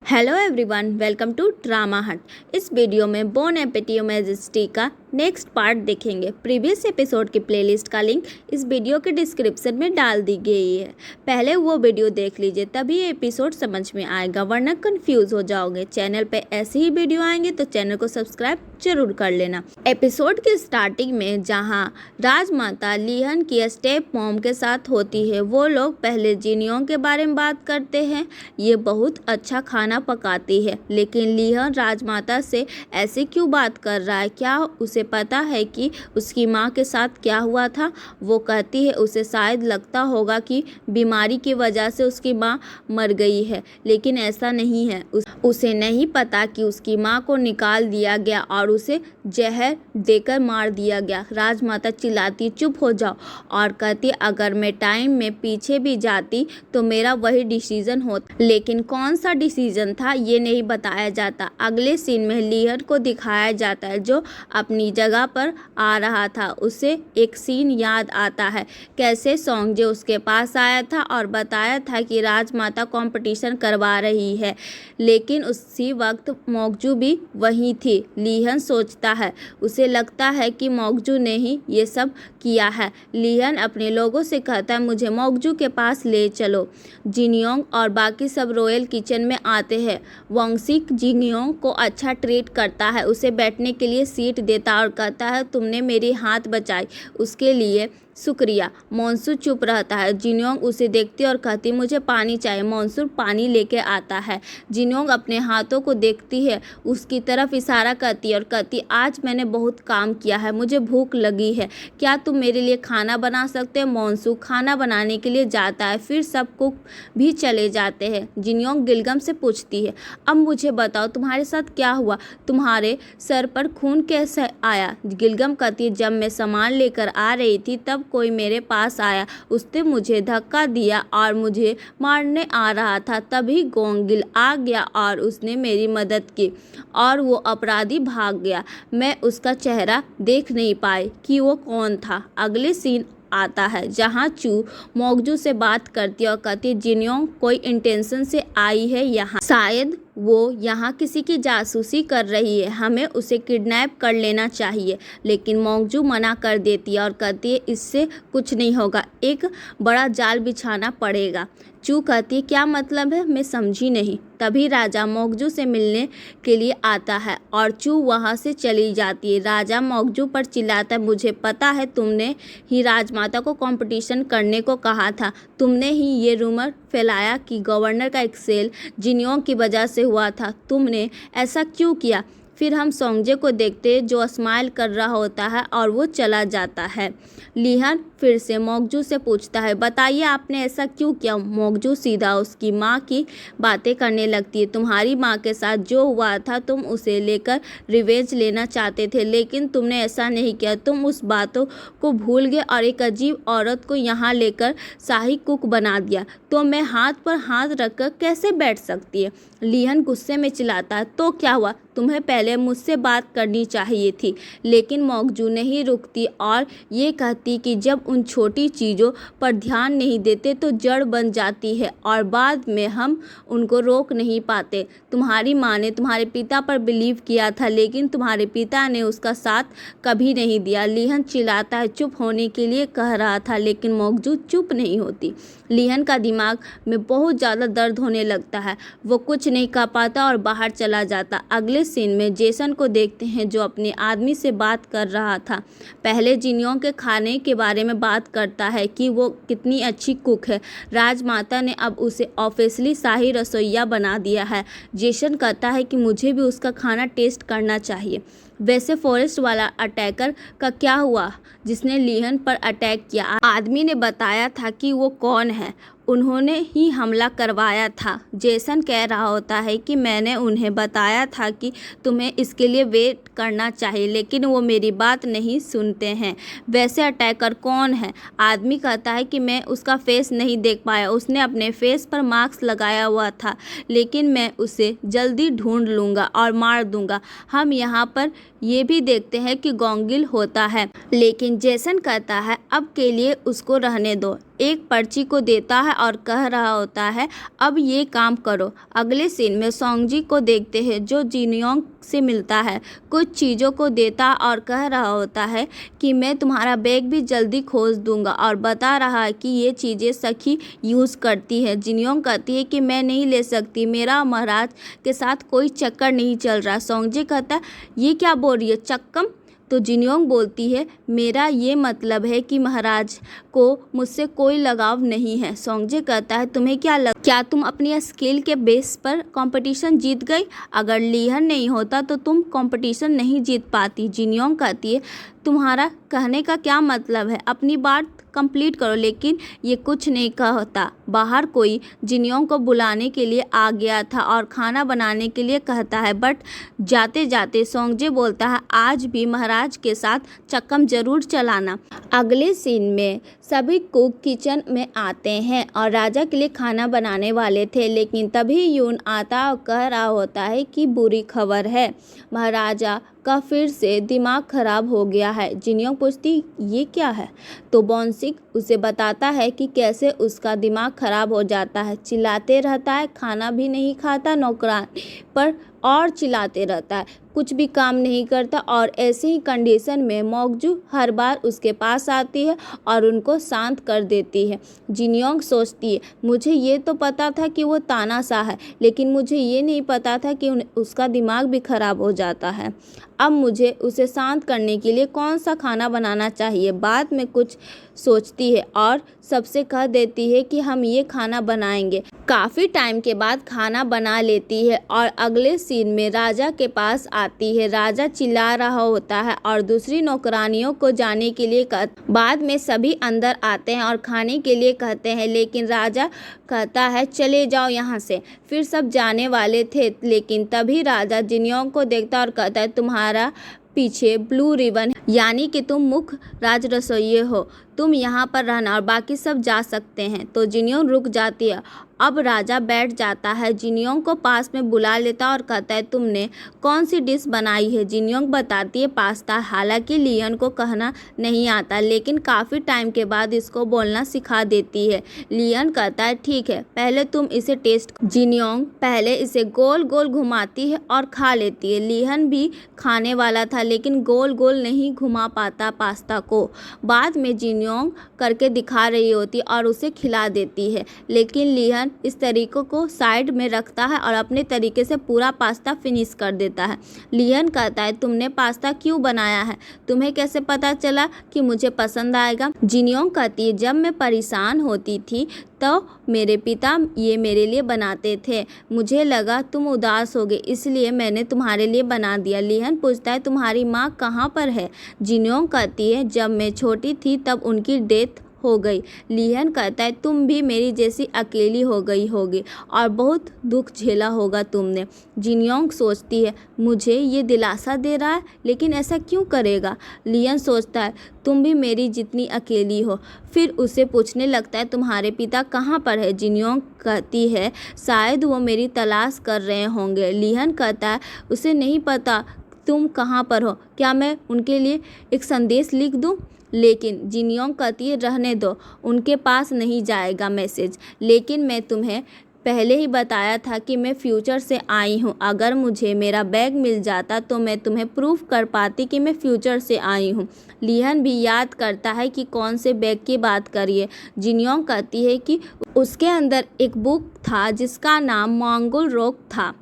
Hello everyone, welcome to Drama Hut. इस video में Bon Appetit Majesty का next part देखेंगे। प्रीवियस एपिसोड की प्लेलिस्ट का लिंक इस वीडियो के डिस्क्रिप्शन में डाल दी गई है। पहले वो वीडियो देख लीजिए, तभी एपिसोड समझ में आएगा, वरना कंफ्यूज हो जाओगे। चैनल पे ऐसे ही वीडियो आएंगे तो चैनल को सब्सक्राइब जरूर कर लेना। एपिसोड की स्टार्टिंग में जहाँ राजमाता लिहन की स्टेप मॉम के साथ होती है, वो लोग पहले जिनियोंग के बारे में बात करते हैं। ये बहुत अच्छा खाना पकाती है, लेकिन लिहन राजमाता से ऐसे क्यों बात कर रहा है? क्या उसे पता है कि उसकी माँ के साथ क्या हुआ था? वो कहती है उसे शायद लगता होगा कि बीमारी की वजह से उसकी माँ मर गई है, लेकिन ऐसा नहीं है। उसे नहीं पता कि उसकी माँ को निकाल दिया गया और उसे जहर देकर मार दिया गया। राजमाता चिल्लाती, चुप हो जाओ, और कहती अगर मैं टाइम में पीछे भी जाती तो मेरा वही डिसीजन होता। लेकिन कौन सा डिसीजन था ये नहीं बताया जाता। अगले सीन में लिहन को दिखाया जाता है जो अपनी जगह पर आ रहा था। उसे एक सीन याद आता है, कैसे सोंगजे उसके पास आया था और बताया था कि राजमाता कंपटीशन करवा रही है, लेकिन उसी वक्त मोगजू भी वहीं थी। लिहन सोचता है, उसे लगता है कि मोगजू ने ही ये सब किया है। लिहन अपने लोगों से कहता है मुझे मोगजू के पास ले चलो। जिनियोंग और बाकी सब रॉयल किचन में आते हैं। वांगसिक जिनियोंग को अच्छा ट्रीट करता है, उसे बैठने के लिए सीट देता और कहता है तुमने मेरी हाथ बचाई, उसके लिए शुक्रिया। मोंसू चुप रहता है। जिनियोंग उसे देखती और कहती मुझे पानी चाहिए। मोंसू पानी लेके आता है। जिनियोंग अपने हाथों को देखती है, उसकी तरफ इशारा करती है और कहती आज मैंने बहुत काम किया है, मुझे भूख लगी है, क्या तुम मेरे लिए खाना बना सकते हो? मोंसू खाना बनाने के लिए जाता है, फिर सब कुक भी चले जाते हैं। जिनियोंग गिलगम से पूछती है अब मुझे बताओ तुम्हारे साथ क्या हुआ, तुम्हारे सर पर खून कैसे आया? गिलगम कहती है जब मैं सामान लेकर आ रही थी तब कोई मेरे पास आया, उसने मुझे धक्का दिया और मुझे मारने आ रहा था। तभी गोंगिल आ गया और उसने मेरी मदद की और वो अपराधी भाग गया। मैं उसका चेहरा देख नहीं पाई कि वो कौन था। अगले सीन आता है जहाँ चू मोगजू से बात करती है और कहती है जिनियोंग कोई इंटेंशन से आई है यहाँ, शायद वो यहाँ किसी की जासूसी कर रही है, हमें उसे किडनैप कर लेना चाहिए। लेकिन मोगजू मना कर देती है और कहती है इससे कुछ नहीं होगा, एक बड़ा जाल बिछाना पड़ेगा। चू कहती है क्या मतलब है, मैं समझी नहीं। तभी राजा मोगजू से मिलने के लिए आता है और चू वहाँ से चली जाती है। राजा मोगजू पर चिल्लाता है मुझे पता है तुमने ही राजमाता को कंपटीशन करने को कहा था, तुमने ही ये रूमर फैलाया कि गवर्नर का एक्सेल जिनियोंग की वजह से हुआ था, तुमने ऐसा क्यों किया? फिर हम सोंगजे को देखते हैं जो स्माइल कर रहा होता है और वो चला जाता है। लिहन फिर से मोगजू से पूछता है बताइए आपने ऐसा क्यों किया? मोगजू सीधा उसकी माँ की बातें करने लगती है। तुम्हारी माँ के साथ जो हुआ था तुम उसे लेकर रिवेंज लेना चाहते थे, लेकिन तुमने ऐसा नहीं किया। तुम उस बातों को भूल गए और एक अजीब औरत को यहाँ लेकर शाही कुक बना दिया, तो मैं हाथ पर हाथ रखकर कैसे बैठ सकती है? लिहन गुस्से में चिल्लाता है तो क्या हुआ, तुम्हें पहले मुझसे बात करनी चाहिए थी। लेकिन मोगजू नहीं रुकती और ये कहती कि जब उन छोटी चीज़ों पर ध्यान नहीं देते तो जड़ बन जाती है और बाद में हम उनको रोक नहीं पाते। तुम्हारी माँ ने तुम्हारे पिता पर बिलीव किया था, लेकिन तुम्हारे पिता ने उसका साथ कभी नहीं दिया। लिहन चिल्लाता है चुप होने के लिए कह रहा था, लेकिन मोगजू चुप नहीं होती। लिहन का दिमाग में बहुत ज़्यादा दर्द होने लगता है, वो कुछ नहीं कह पाता और बाहर चला जाता। अगले सीन में जेसन को देखते हैं जो अपने आदमी से बात कर रहा था। पहले जिनियोंग के खाने के बारे में बात करता है कि वो कितनी अच्छी कुक है, राजमाता ने अब उसे ऑफिशियली शाही रसोइया बना दिया है। जेसन कहता है कि मुझे भी उसका खाना टेस्ट करना चाहिए। वैसे फॉरेस्ट वाला अटैकर का क्या हुआ जिसने लिहन पर अटैक किया? आदमी ने बताया था कि वो कौन है, उन्होंने ही हमला करवाया था। जेसन कह रहा होता है कि मैंने उन्हें बताया था कि तुम्हें इसके लिए वेट करना चाहिए, लेकिन वो मेरी बात नहीं सुनते हैं। वैसे अटैकर कौन है? आदमी कहता है कि मैं उसका फेस नहीं देख पाया, उसने अपने फेस पर मास्क लगाया हुआ था, लेकिन मैं उसे जल्दी ढूंढ लूँगा और मार दूँगा। हम यहाँ पर ये भी देखते हैं कि गोंगिल होता है, लेकिन जेसन कहता है अब के लिए उसको रहने दो, एक पर्ची को देता है और कह रहा होता है अब ये काम करो। अगले सीन में सोंगजी को देखते हैं जो जिनयोंग से मिलता है, कुछ चीज़ों को देता और कह रहा होता है कि मैं तुम्हारा बैग भी जल्दी खोज दूंगा, और बता रहा है कि ये चीज़ें सखी यूज़ करती है। जिनयोंग कहती है कि मैं नहीं ले सकती, मेरा महाराज के साथ कोई चक्कर नहीं चल रहा। सोंगजी कहता है ये क्या बोल रही है, चक्कम? तो जिनयोंग बोलती है मेरा ये मतलब है कि महाराज को मुझसे कोई लगाव नहीं है। सोंगजी कहता है तुम्हें क्या तुम अपनी स्किल के बेस पर कंपटीशन जीत गई? अगर लिहन नहीं होता तो तुम कंपटीशन नहीं जीत पाती। जिनयोंग कहती है तुम्हारा कहने का क्या मतलब है, अपनी बात कंप्लीट करो। लेकिन ये कुछ नहीं कहता। बाहर कोई जिनयोंग को बुलाने के लिए आ गया था और खाना बनाने के लिए कहता है, बट जाते जाते सोंगजी बोलता है आज भी महाराज के साथ चक्कम जरूर चलाना। अगले सीन में सभी कुक किचन में आते हैं और राजा के लिए खाना बनाने वाले थे, लेकिन तभी यून आता और कह रहा होता है कि बुरी खबर है, महाराजा का फिर से दिमाग खराब हो गया है। जिनयोंग पूछती ये क्या है, तो बॉन्सिक उसे बताता है कि कैसे उसका दिमाग खराब हो जाता है, चिल्लाते रहता है, खाना भी नहीं खाता, नौकरानी पर और चिल्लाते रहता है, कुछ भी काम नहीं करता। और ऐसे ही कंडीशन में मोकजू हर बार उसके पास आती है और उनको शांत कर देती है। जिनयोंग सोचती है मुझे ये तो पता था कि वो तानाशाह है, लेकिन मुझे ये नहीं पता था कि उसका दिमाग भी खराब हो जाता है। अब मुझे उसे शांत करने के लिए कौन सा खाना बनाना चाहिए। बाद में कुछ सोचती है और सबसे कह देती है कि हम ये खाना बनाएंगे। काफ़ी टाइम के बाद खाना बना लेती है और अगले सीन में राजा के पास आती है। राजा चिल्ला रहा होता है और दूसरी नौकरानियों को जाने के लिए बाद में सभी अंदर आते हैं और खाने के लिए कहते हैं, लेकिन राजा कहता है चले जाओ यहाँ से। फिर सब जाने वाले थे, लेकिन तभी राजा जिनयोंग को देखता और कहता है तुम्हारा पीछे ब्लू रिबन, यानी कि तुम मुख्य राज रसोइये हो, तुम यहाँ पर रहना और बाकी सब जा सकते हैं। तो जिनयोंग रुक जाती है। अब राजा बैठ जाता है, जिनयोंग को पास में बुला लेता और कहता है तुमने कौन सी डिश बनाई है। जिनयोंग बताती है पास्ता। हालांकि लियन को कहना नहीं आता, लेकिन काफ़ी टाइम के बाद इसको बोलना सिखा देती है। लियन कहता है ठीक है, पहले तुम इसे टेस्ट। जिनयोंग पहले इसे गोल गोल घुमाती है और खा लेती है। लियन भी खाने वाला था, लेकिन गोल गोल नहीं घुमा पाता पास्ता को। बाद में जिनयोंग करके दिखा रही होती और उसे खिला देती है, लेकिन लियन इस तरीकों को साइड में रखता है और अपने तरीके से पूरा पास्ता फिनिश कर देता है। लियन कहता है तुमने पास्ता क्यों बनाया है, तुम्हें कैसे पता चला कि मुझे पसंद आएगा। जिनयोंग कहती है जब मैं परेशान होती थी तो मेरे पिता ये मेरे लिए बनाते थे, मुझे लगा तुम उदास होगे इसलिए मैंने तुम्हारे लिए बना दिया। लियन पूछता है तुम्हारी माँ कहाँ पर है। जिनयोंग कहती है जब मैं छोटी थी तब उनकी डेथ हो गई। लियन कहता है तुम भी मेरी जैसी अकेली हो गई होगी और बहुत दुख झेला होगा तुमने। जिनयोंग सोचती है मुझे ये दिलासा दे रहा है, लेकिन ऐसा क्यों करेगा। लियन सोचता है तुम भी मेरी जितनी अकेली हो। फिर उसे पूछने लगता है तुम्हारे पिता कहाँ पर है। जिनयोंग कहती है शायद वो मेरी तलाश कर रहे होंगे। लियन कहता है उसे नहीं पता तुम कहाँ पर हो, क्या मैं उनके लिए एक संदेश लिख दूँ। लेकिन जिनयोंग कहती है रहने दो, उनके पास नहीं जाएगा मैसेज। लेकिन मैं तुम्हें पहले ही बताया था कि मैं फ्यूचर से आई हूँ, अगर मुझे मेरा बैग मिल जाता तो मैं तुम्हें प्रूफ कर पाती कि मैं फ्यूचर से आई हूँ। लियन भी याद करता है कि कौन से बैग की बात करिए। जिनयोंग कहती है कि उसके अंदर एक बुक था जिसका नाम मंगोल रॉक था,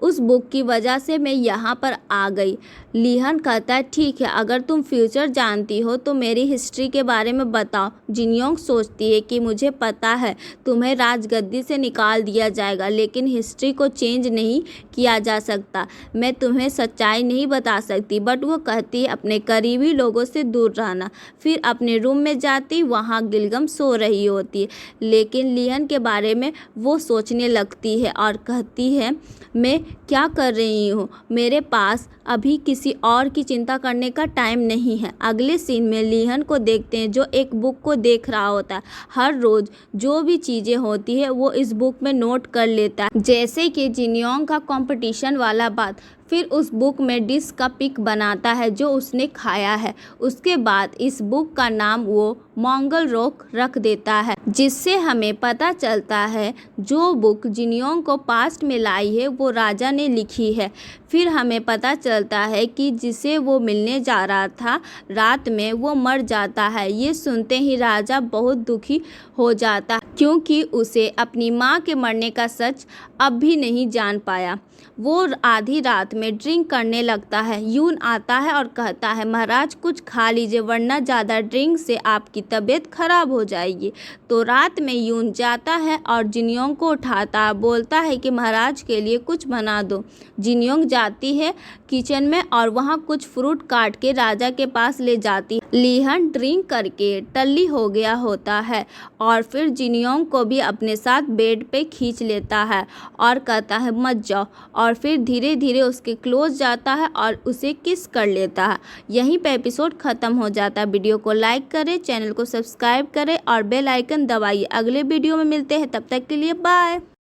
उस बुक की वजह से मैं यहाँ पर आ गई। लियन कहता है ठीक है, अगर तुम फ्यूचर जानती हो तो मेरी हिस्ट्री के बारे में बताओ। जिनयोंग सोचती है कि मुझे पता है तुम्हें राजगद्दी से निकाल दिया जाएगा, लेकिन हिस्ट्री को चेंज नहीं किया जा सकता। मैं तुम्हें सच्चाई नहीं बता सकती। बट वो कहती है अपने करीबी लोगों से दूर रहना। फिर अपने रूम में जाती, वहाँ गिलगम सो रही होती है, लेकिन लियन के बारे में वो सोचने लगती है और कहती है मैं क्या कर रही हूँ, मेरे पास अभी किसी और की चिंता करने का टाइम नहीं है। अगले सीन में लियन को देखते हैं जो एक बुक को देख रहा होता है। हर रोज़ जो भी चीज़ें होती है वो इस बुक में नोट कर लेता है, जैसे कि जिनयोंग का कंपटीशन वाला बात। फिर उस बुक में डिश का पिक बनाता है जो उसने खाया है। उसके बाद इस बुक का नाम वो मंगल रॉक रख देता है, जिससे हमें पता चलता है जो बुक जिनयोंग को पास्ट में लाई है वो राजा ने लिखी है। फिर हमें पता चलता है कि जिसे वो मिलने जा रहा था रात में वो मर जाता है। ये सुनते ही राजा बहुत दुखी हो जाता है, क्योंकि उसे अपनी माँ के मरने का सच अब भी नहीं जान पाया। वो आधी रात में ड्रिंक करने लगता है। यून आता है और कहता है, महाराज कुछ खा लीजिए वरना ज़्यादा ड्रिंक से आपकी तबीयत खराब हो जाएगी। तो रात में यून जाता है और जिनयोंग को उठाता है, बोलता है कि महाराज के लिए कुछ बना दो। जिनयोंग जाती है किचन में और वहाँ कुछ फ्रूट काट के राजा के पास ले जाती है। लीहन ड्रिंक करके टल्ली हो गया होता है और फिर जिनयोंग को भी अपने साथ बेड पे खींच लेता है और कहता है मत जाओ, और फिर धीरे धीरे उसके क्लोज जाता है और उसे किस कर लेता है। यहीं पे एपिसोड ख़त्म हो जाता है। वीडियो को लाइक करें, चैनल को सब्सक्राइब करें और बेल आइकन दबाइए। अगले वीडियो में मिलते हैं, तब तक के लिए बाय।